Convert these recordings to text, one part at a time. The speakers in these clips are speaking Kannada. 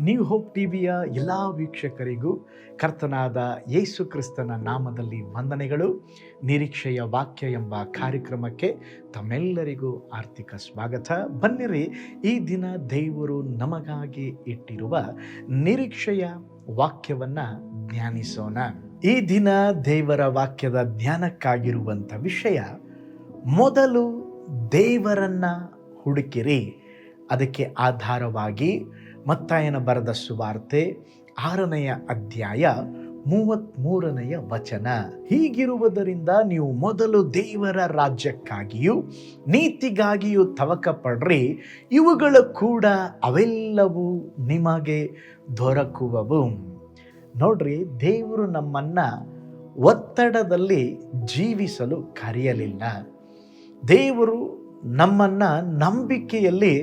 ನ್ಯೂ ಹೋಪ್ ಟಿವಿಯ ಎಲ್ಲ ವೀಕ್ಷಕರಿಗೂ ಕರ್ತನಾದ ಯೇಸು ಕ್ರಿಸ್ತನ ನಾಮದಲ್ಲಿ ವಂದನೆಗಳು. ನಿರೀಕ್ಷೆಯ ವಾಕ್ಯ ಎಂಬ ಕಾರ್ಯಕ್ರಮಕ್ಕೆ ತಮ್ಮೆಲ್ಲರಿಗೂ ಆರ್ಥಿಕ ಸ್ವಾಗತ. ಬನ್ನಿರಿ, ಈ ದಿನ ದೇವರು ನಮಗಾಗಿ ಇಟ್ಟಿರುವ ನಿರೀಕ್ಷೆಯ ವಾಕ್ಯವನ್ನು ಧ್ಯಾನಿಸೋಣ. ಈ ದಿನ ದೇವರ ವಾಕ್ಯದ ಧ್ಯಾನಕ್ಕಾಗಿರುವಂಥ ವಿಷಯ, ಮೊದಲು ದೇವರನ್ನ ಹುಡುಕಿರಿ. ಅದಕ್ಕೆ ಆಧಾರವಾಗಿ ಮತ್ತಾಯನ ಬರೆದ ಸುವಾರ್ತೆ 6ನೇ ಅಧ್ಯಾಯ 33ನೇ ವಚನ. ಹೀಗಿರುವುದರಿಂದ ನೀವು ಮೊದಲು ದೇವರ ರಾಜ್ಯಕ್ಕಾಗಿಯೂ ನೀತಿಗಾಗಿಯೂ ತವಕ ಪಡ್ರಿ, ಇವುಗಳು ಕೂಡ ಅವೆಲ್ಲವೂ ನಿಮಗೆ ದೊರಕುವವು. ನೋಡ್ರಿ, ದೇವರು ನಮ್ಮನ್ನ ಒತ್ತಡದಲ್ಲಿ ಜೀವಿಸಲು ಕರೆಯಲಿಲ್ಲ. ದೇವರು ನಮ್ಮನ್ನ ನಂಬಿಕೆಯಲ್ಲಿ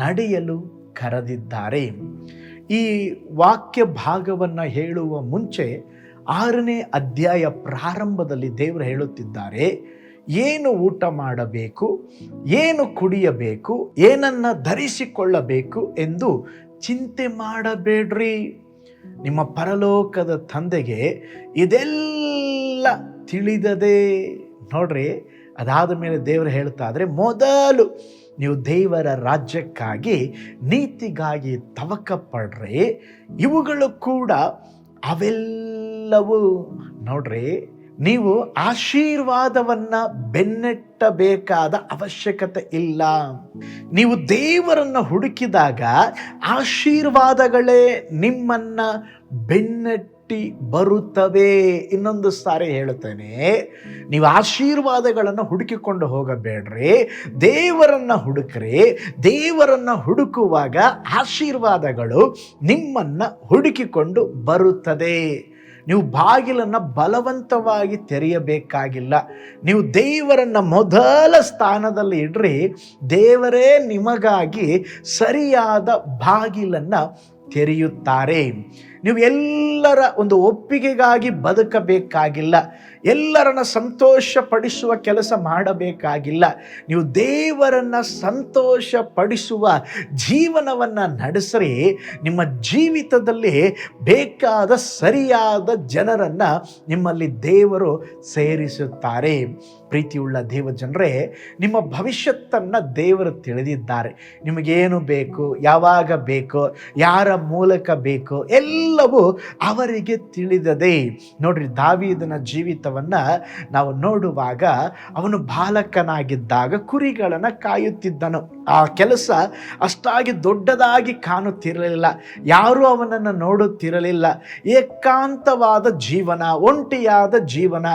ನಡೆಯಲು ಕರೆದಿದ್ದಾರೆ. ಈ ವಾಕ್ಯ ಭಾಗವನ್ನು ಹೇಳುವ ಮುಂಚೆ 6ನೇ ಅಧ್ಯಾಯ ಪ್ರಾರಂಭದಲ್ಲಿ ದೇವರು ಹೇಳುತ್ತಿದ್ದಾರೆ, ಏನು ಊಟ ಮಾಡಬೇಕು, ಏನು ಕುಡಿಯಬೇಕು, ಏನನ್ನ ಧರಿಸಿಕೊಳ್ಳಬೇಕು ಎಂದು ಚಿಂತೆ ಮಾಡಬೇಡ್ರಿ. ನಿಮ್ಮ ಪರಲೋಕದ ತಂದೆಗೆ ಇದೆಲ್ಲ ತಿಳಿದದೆ. ನೋಡ್ರಿ, ಅದಾದ ಮೇಲೆ ದೇವರು ಹೇಳ್ತಾ ಇದ್ರೆ, ಮೊದಲು ನೀವು ದೇವರ ರಾಜ್ಯಕ್ಕಾಗಿ ನೀತಿಗಾಗಿ ತವಕ ಪಡ್ರಿ, ಇವುಗಳು ಕೂಡ ಅವೆಲ್ಲವೂ. ನೋಡ್ರಿ, ನೀವು ಆಶೀರ್ವಾದವನ್ನ ಬೆನ್ನಟ್ಟಬೇಕಾದ ಅವಶ್ಯಕತೆ ಇಲ್ಲ. ನೀವು ದೇವರನ್ನ ಹುಡುಕಿದಾಗ ಆಶೀರ್ವಾದಗಳೇ ನಿಮ್ಮನ್ನ ಬೆನ್ನಟ್ಟಿ ಬರುತ್ತವೆ. ಇನ್ನೊಂದು ಸಾರಿ ಹೇಳುತ್ತೇನೆ, ನೀವು ಆಶೀರ್ವಾದಗಳನ್ನು ಹುಡುಕಿಕೊಂಡು ಹೋಗಬೇಡ್ರಿ, ದೇವರನ್ನ ಹುಡುಕ್ರಿ. ದೇವರನ್ನ ಹುಡುಕುವಾಗ ಆಶೀರ್ವಾದಗಳು ನಿಮ್ಮನ್ನ ಹುಡುಕಿಕೊಂಡು ಬರುತ್ತದೆ. ನೀವು ಬಾಗಿಲನ್ನು ಬಲವಂತವಾಗಿ ತೆರೆಯಬೇಕಾಗಿಲ್ಲ. ನೀವು ದೇವರನ್ನ ಮೊದಲ ಸ್ಥಾನದಲ್ಲಿ ಇಡ್ರಿ, ದೇವರೇ ನಿಮಗಾಗಿ ಸರಿಯಾದ ಬಾಗಿಲನ್ನು ತೆರೆಯುತ್ತಾರೆ. ನೀವು ಎಲ್ಲರ ಒಂದು ಒಪ್ಪಿಗೆಗಾಗಿ ಬದುಕಬೇಕಾಗಿಲ್ಲ, ಎಲ್ಲರನ್ನ ಸಂತೋಷ ಪಡಿಸುವ ಕೆಲಸ ಮಾಡಬೇಕಾಗಿಲ್ಲ. ನೀವು ದೇವರನ್ನ ಸಂತೋಷ ಪಡಿಸುವ ಜೀವನವನ್ನು ನಡೆಸ್ರಿ. ನಿಮ್ಮ ಜೀವಿತದಲ್ಲಿ ಬೇಕಾದ ಸರಿಯಾದ ಜನರನ್ನ ನಿಮ್ಮಲ್ಲಿ ದೇವರು ಸೇರಿಸುತ್ತಾರೆ. ಪ್ರೀತಿಯುಳ್ಳ ದೇವ ಜನರೇ, ನಿಮ್ಮ ಭವಿಷ್ಯತ್ತನ್ನು ದೇವರು ತಿಳಿದಿದ್ದಾರೆ. ನಿಮಗೇನು ಬೇಕು, ಯಾವಾಗ ಬೇಕು, ಯಾರ ಮೂಲಕ ಬೇಕು, ಎಲ್ಲವೂ ಅವರಿಗೆ ತಿಳಿದದೆ. ನೋಡ್ರಿ, ದಾವೀದನ ಜೀವಿತವನ್ನು ನಾವು ನೋಡುವಾಗ, ಅವನು ಬಾಲಕನಾಗಿದ್ದಾಗ ಕುರಿಗಳನ್ನು ಕಾಯುತ್ತಿದ್ದನು. ಆ ಕೆಲಸ ಅಷ್ಟಾಗಿ ದೊಡ್ಡದಾಗಿ ಕಾಣುತ್ತಿರಲಿಲ್ಲ, ಯಾರೂ ಅವನನ್ನು ನೋಡುತ್ತಿರಲಿಲ್ಲ. ಏಕಾಂತವಾದ ಜೀವನ, ಒಂಟಿಯಾದ ಜೀವನ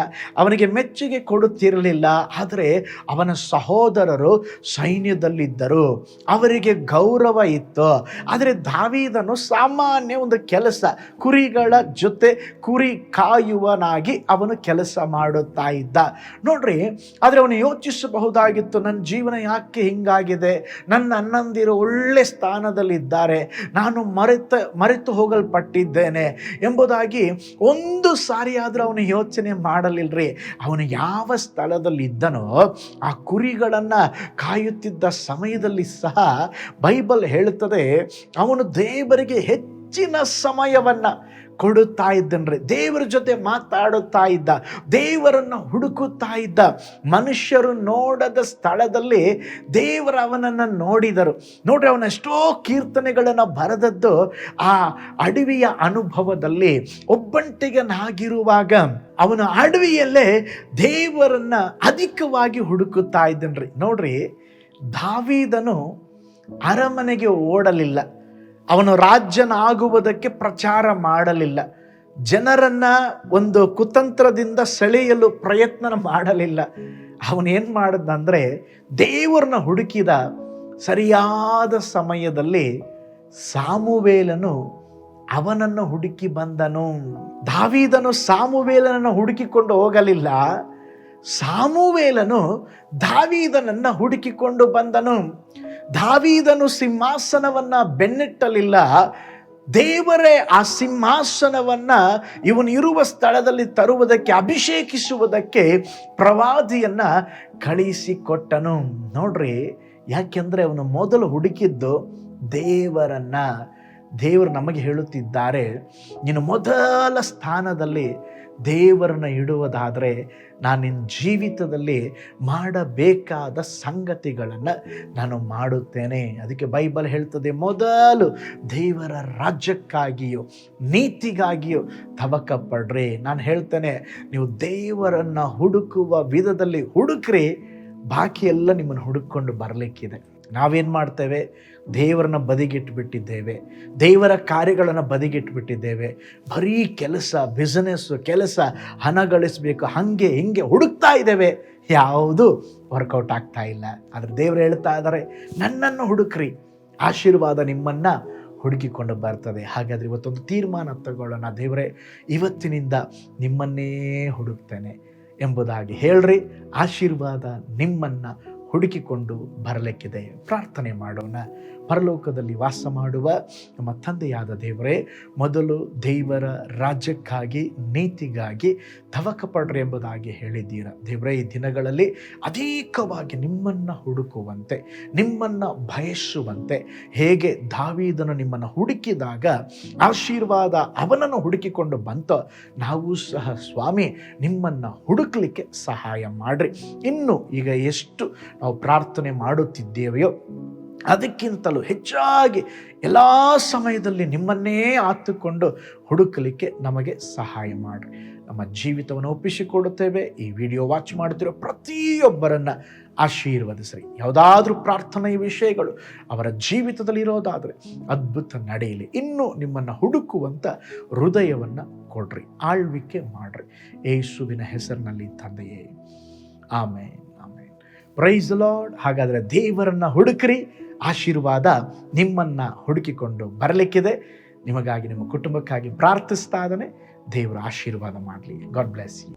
ಅವನಿಗೆ ಮೆಚ್ಚುಗೆ ಕೊಡುತ್ತಿರಲಿಲ್ಲ. ಆದರೆ ಅವನ ಸಹೋದರರು ಸೈನ್ಯದಲ್ಲಿದ್ದರು, ಅವರಿಗೆ ಗೌರವ ಇತ್ತು. ಆದರೆ ದಾವೀದನು ಸಾಮಾನ್ಯ ಒಂದು ಕೆಲಸ, ಕುರಿಗಳ ಜೊತೆ ಕುರಿ ಕಾಯುವನಾಗಿ ಅವನು ಕೆಲಸ ಮಾಡುತ್ತಾ ಇದ್ದ. ನೋಡ್ರಿ, ಆದರೆ ಅವನು ಯೋಚಿಸಬಹುದಾಗಿತ್ತು, ನನ್ನ ಜೀವನ ಯಾಕೆ ಹಿಂಗಾಗಿದೆ, ನನ್ನ ಅಣ್ಣಂದಿರು ಒಳ್ಳೆ ಸ್ಥಾನದಲ್ಲಿದ್ದಾರೆ, ನಾನು ಮರೆತು ಹೋಗಲ್ಪಟ್ಟಿದ್ದೇನೆ ಎಂಬುದಾಗಿ ಒಂದು ಸಾರಿ ಆದರೂ ಅವನು ಯೋಚನೆ ಮಾಡಲಿಲ್ರಿ. ಅವನು ಯಾವ ಸ್ಥಳದಲ್ಲಿ ಇದ್ದನೋ ಆ ಕುರಿಗಳನ್ನು ಕಾಯುತ್ತಿದ್ದ ಸಮಯದಲ್ಲಿ ಸಹ ಬೈಬಲ್ ಹೇಳುತ್ತದೆ, ಅವನು ದೇವರಿಗೆ ಹೆಚ್ಚಿನ ಸಮಯವನ್ನ ಕೊಡುತ್ತಾ ಇದ್ದನ್ರಿ. ದೇವರ ಜೊತೆ ಮಾತಾಡುತ್ತಾ ಇದ್ದ, ದೇವರನ್ನು ಹುಡುಕುತ್ತಾ ಇದ್ದ. ಮನುಷ್ಯರು ನೋಡದ ಸ್ಥಳದಲ್ಲಿ ದೇವರು ಅವನನ್ನು ನೋಡಿದರು. ನೋಡ್ರಿ, ಅವನ ಎಷ್ಟೋ ಕೀರ್ತನೆಗಳನ್ನು ಬರೆದದ್ದು ಆ ಅಡವಿಯ ಅನುಭವದಲ್ಲಿ. ಒಬ್ಬಂಟಿಗನಾಗಿರುವಾಗ ಅವನ ಅಡವಿಯಲ್ಲೇ ದೇವರನ್ನ ಅಧಿಕವಾಗಿ ಹುಡುಕುತ್ತಾ ಇದ್ದನ್ರಿ. ನೋಡ್ರಿ, ದಾವೀದನು ಅರಮನೆಗೆ ಓಡಲಿಲ್ಲ, ಅವನು ರಾಜ್ಯನಾಗುವುದಕ್ಕೆ ಪ್ರಚಾರ ಮಾಡಲಿಲ್ಲ, ಜನರನ್ನ ಒಂದು ಕುತಂತ್ರದಿಂದ ಸೆಳೆಯಲು ಪ್ರಯತ್ನ ಮಾಡಲಿಲ್ಲ. ಅವನೇನು ಮಾಡಿದಂದ್ರೆ, ದೇವರನ್ನ ಹುಡುಕಿದ. ಸರಿಯಾದ ಸಮಯದಲ್ಲಿ ಸಾಮುವೇಲನು ಅವನನ್ನು ಹುಡುಕಿ ಬಂದನು. ದಾವೀದನು ಸಾಮುವೇಲನನ್ನು ಹುಡುಕಿಕೊಂಡು ಹೋಗಲಿಲ್ಲ, ಸಾಮುವೇಲನು ದಾವೀದನನ್ನು ಹುಡುಕಿಕೊಂಡು ಬಂದನು. ದಾವೀದನು ಸಿಂಹಾಸನವನ್ನ ಬೆನ್ನಟ್ಟಲಿಲ್ಲ, ದೇವರೇ ಆ ಸಿಂಹಾಸನವನ್ನ ಇವನು ಇರುವ ಸ್ಥಳದಲ್ಲಿ ತರುವುದಕ್ಕೆ, ಅಭಿಷೇಕಿಸುವುದಕ್ಕೆ ಪ್ರವಾದಿಯನ್ನ ಕಳಿಸಿಕೊಟ್ಟನು. ನೋಡ್ರಿ, ಯಾಕೆಂದ್ರೆ ಅವನು ಮೊದಲು ಹುಡುಕಿದ್ದು ದೇವರನ್ನ. ದೇವರು ನಮಗೆ ಹೇಳುತ್ತಿದ್ದಾರೆ, ನೀನು ಮೊದಲ ಸ್ಥಾನದಲ್ಲಿ ದೇವರನ್ನು ಇಡುವುದಾದರೆ ನಾನು ನಿನ್ನ ಜೀವಿತದಲ್ಲಿ ಮಾಡಬೇಕಾದ ಸಂಗತಿಗಳನ್ನು ನಾನು ಮಾಡುತ್ತೇನೆ. ಅದಕ್ಕೆ ಬೈಬಲ್ ಹೇಳ್ತದೆ, ಮೊದಲು ದೇವರ ರಾಜ್ಯಕ್ಕಾಗಿಯೂ ನೀತಿಗಾಗಿಯೂ ತವಕ ಪಡ್ರಿ. ನಾನು ಹೇಳ್ತೇನೆ, ನೀವು ದೇವರನ್ನು ಹುಡುಕುವ ವಿಧದಲ್ಲಿ ಹುಡುಕ್ರಿ, ಬಾಕಿ ಎಲ್ಲ ನಿಮ್ಮನ್ನು ಹುಡುಕೊಂಡು ಬರಲಿಕ್ಕಿದೆ. ನಾವೇನು ಮಾಡ್ತೇವೆ? ದೇವರನ್ನ ಬದಿಗಿಟ್ಬಿಟ್ಟಿದ್ದೇವೆ, ದೇವರ ಕಾರ್ಯಗಳನ್ನು ಬದಿಗಿಟ್ಬಿಟ್ಟಿದ್ದೇವೆ. ಬರೀ ಕೆಲಸ, ಬಿಸ್ನೆಸ್ಸು, ಕೆಲಸ, ಹಣ ಗಳಿಸಬೇಕು, ಹಾಗೆ ಹಿಂಗೆ ಹುಡುಕ್ತಾ ಇದ್ದೇವೆ. ಯಾವುದು ವರ್ಕೌಟ್ ಆಗ್ತಾ ಇಲ್ಲ. ಆದರೆ ದೇವರು ಹೇಳ್ತಾ ಇದ್ದಾರೆ, ನನ್ನನ್ನು ಹುಡುಕ್ರಿ, ಆಶೀರ್ವಾದ ನಿಮ್ಮನ್ನು ಹುಡುಕಿಕೊಂಡು ಬರ್ತದೆ. ಹಾಗಾದರೆ ಇವತ್ತೊಂದು ತೀರ್ಮಾನ ತಗೊಳ್ಳೋಣ, ದೇವರೇ ಇವತ್ತಿನಿಂದ ನಿಮ್ಮನ್ನೇ ಹುಡುಕ್ತೇನೆ ಎಂಬುದಾಗಿ ಹೇಳ್ರಿ. ಆಶೀರ್ವಾದ ನಿಮ್ಮನ್ನು ಹುಡುಕಿಕೊಂಡು ಬರಲಿಕ್ಕಿದೆ. ಪ್ರಾರ್ಥನೆ ಮಾಡೋಣ. ಪರಲೋಕದಲ್ಲಿ ವಾಸ ಮಾಡುವ ನಮ್ಮ ತಂದೆಯಾದ ದೇವರೇ, ಮೊದಲು ದೇವರ ರಾಜ್ಯಕ್ಕಾಗಿ ನೀತಿಗಾಗಿ ತವಕ ಪಡ್ರಿ ಎಂಬುದಾಗಿ ಹೇಳಿದ್ದೀರ. ದೇವರೇ, ಈ ದಿನಗಳಲ್ಲಿ ಅಧಿಕವಾಗಿ ನಿಮ್ಮನ್ನು ಹುಡುಕುವಂತೆ, ನಿಮ್ಮನ್ನು ಬಯಸುವಂತೆ, ಹೇಗೆ ದಾವೀದನು ನಿಮ್ಮನ್ನು ಹುಡುಕಿದಾಗ ಆಶೀರ್ವಾದ ಅವನನ್ನು ಹುಡುಕಿಕೊಂಡು ಬಂತೋ, ನಾವು ಸಹ ಸ್ವಾಮಿ ನಿಮ್ಮನ್ನು ಹುಡುಕಲಿಕ್ಕೆ ಸಹಾಯ ಮಾಡಿರಿ. ಇನ್ನು ಈಗ ಎಷ್ಟು ನಾವು ಪ್ರಾರ್ಥನೆ ಮಾಡುತ್ತಿದ್ದೇವೆಯೋ ಅದಕ್ಕಿಂತಲೂ ಹೆಚ್ಚಾಗಿ ಎಲ್ಲ ಸಮಯದಲ್ಲಿ ನಿಮ್ಮನ್ನೇ ಆತುಕೊಂಡು ಹುಡುಕಲಿಕ್ಕೆ ನಮಗೆ ಸಹಾಯ ಮಾಡಿರಿ. ನಮ್ಮ ಜೀವಿತವನ್ನು ಒಪ್ಪಿಸಿಕೊಡುತ್ತೇವೆ. ಈ ವಿಡಿಯೋ ವಾಚ್ ಮಾಡುತ್ತಿರೋ ಪ್ರತಿಯೊಬ್ಬರನ್ನು ಆಶೀರ್ವದಿಸ್ರಿ. ಯಾವುದಾದ್ರೂ ಪ್ರಾರ್ಥನೆಯ ವಿಷಯಗಳು ಅವರ ಜೀವಿತದಲ್ಲಿ ಇರೋದಾದರೆ ಅದ್ಭುತ ನಡೆಯಲಿ. ಇನ್ನೂ ನಿಮ್ಮನ್ನು ಹುಡುಕುವಂಥ ಹೃದಯವನ್ನು ಕೊಡ್ರಿ, ಆಳ್ವಿಕೆ ಮಾಡಿರಿ. ಯೇಸುವಿನ ಹೆಸರಿನಲ್ಲಿ ತಂದೆಯೇ, ಆಮೇನ್, ಆಮೇನ್. Praise the lord. ಹಾಗಾದರೆ ದೇವರನ್ನು ಹುಡುಕ್ರಿ, ಆಶೀರ್ವಾದ ನಿಮ್ಮನ್ನು ಹುಡುಕಿಕೊಂಡು ಬರಲಿಕ್ಕಿದೆ. ನಿಮಗಾಗಿ, ನಿಮ್ಮ ಕುಟುಂಬಕ್ಕಾಗಿ ಪ್ರಾರ್ಥಿಸ್ತಾ ಇದ್ದಾನೆ. ದೇವರ ಆಶೀರ್ವಾದ ಮಾಡಲಿ. God bless you.